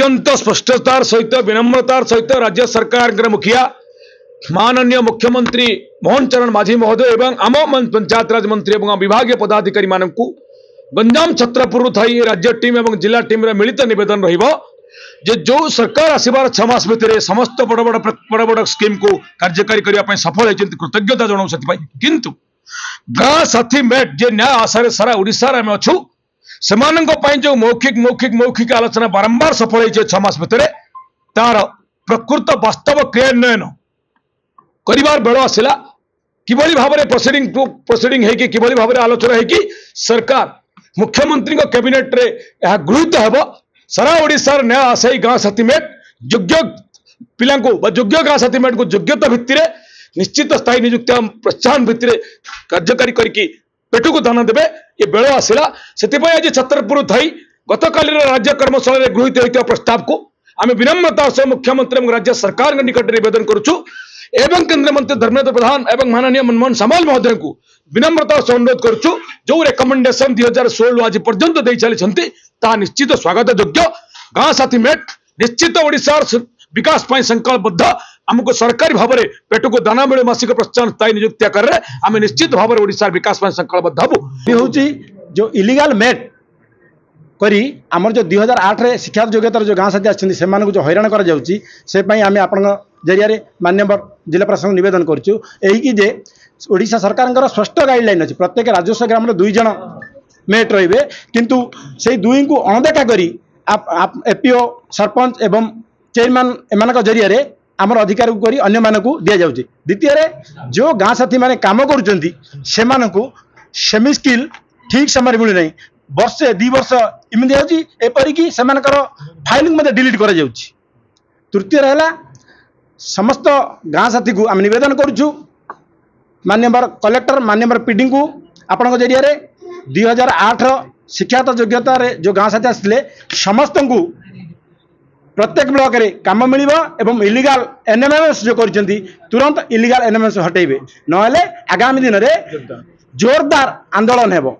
अत्यंत स्पष्टतार सहित विनम्रतार सहित राज्य सरकार मुखिया माननीय मुख्यमंत्री मोहन चरण माझी महोदय एवं आम पंचायत राज मंत्री एवं विभाग पदाधिकारी मानक गंजाम छत्रपुर थी राज्य टीम एवं जिला टीम मिलित निवेदन जे जो सरकार आसबार 6 मास भितर समस्त बड़ बड़ बड़ स्कीम को कार्यकारी करने सफल होती कृतज्ञता जनाऊँ से किंतु गाँ साथी मेट जे न्याय आशा सारा ओडिशा आम अच्छू से जो मौखिक मौखिक मौखिक आलोचना बारंबार सफल होती 6 मास भितर तार प्रकृत वास्तव क्रियान्वयन करिवार बेल आसला किभली भाव में प्रोसीडिंग है कि भाव में आलोचना है कि सरकार मुख्यमंत्री कैबिनेट रे यह गृहीत हेब सारा ओडिशार न्याय आशायी गाँ साथीमेट योग्य पिला योग्य गाँ साथीमेट को योग्यता भित्ति निश्चित स्थायी नियुक्ति प्रोत्साहन भित्ति कार्यकारी करके पेटू को दान देवे ये बेल आसला से आज छत्रपुर थी गत काली राज्य कर्मशाला गृहीत होता प्रस्ताव को आम विनम्रता सह मुख्यमंत्री और राज्य सरकार निकट निवेदन करुचु एवं केंद्र मंत्री धर्मेंद्र प्रधान एवं माननीय मनमोहन सामल महोदय को विनम्रता सह अनुरोध करुचु जो रेकमेंडेशन 2016 आज पर्यंत दे चली ता निश्चित स्वागत योग्य गाँ साथी मेट निश्चित ओडिशार विकास पाई संकल्पबद्ध आमको सरकारी भाव में पेट को दाना मिले मासिक प्रोत्साहन स्थायी नियुक्ति आकार आम निश्चित भाव में ओडिशार विकास पाई संकल्पबद्ध हूँ जो इलीगल मेट करी आमर जो 2008 रे शिक्षा योग्यतार जो गाँ साथी आछन से जो हैरान करा जाउची से पई आमे आपन जरिया माननीय जिला प्रशासन निवेदन करछु एही कि जे ओडिशा सरकार स्पष्ट गाइडलाइन अच्छी प्रत्येक राजस्व ग्राम 2 जन मेट रे किंतु से दुई को अणदेखा करी एपीओ सरपंच एवं चेयरमैन एमान जरिया आमर अधिकार को अन्य मानक दि जाउची। द्वितीय रे जो गाँ साथी माने काम करूचंती से मानकु सेमी स्किल ठीक समय मिलु नहीं वर्षे 2 वर्ष इमिति होची एपरिकी सेमानकर फाइलिंग मते डिलीट करा जाउची। तृतीय रहला समस्त गाँ साथी को आम निवेदन करुचु माननीय कलेक्टर माननीय पीडी को आपण जरिया 2008 शिक्षागत योग्यता जो गाँ साथी आसते समस्त को प्रत्येक ब्लॉक रे काम मिलिबा एवं इलीगल एनएमएमएस जो करचंती तुरंत इलीगल एनएमएमएस हटेबे नहले आगामी दिन रे जोरदार आंदोलन हेबो।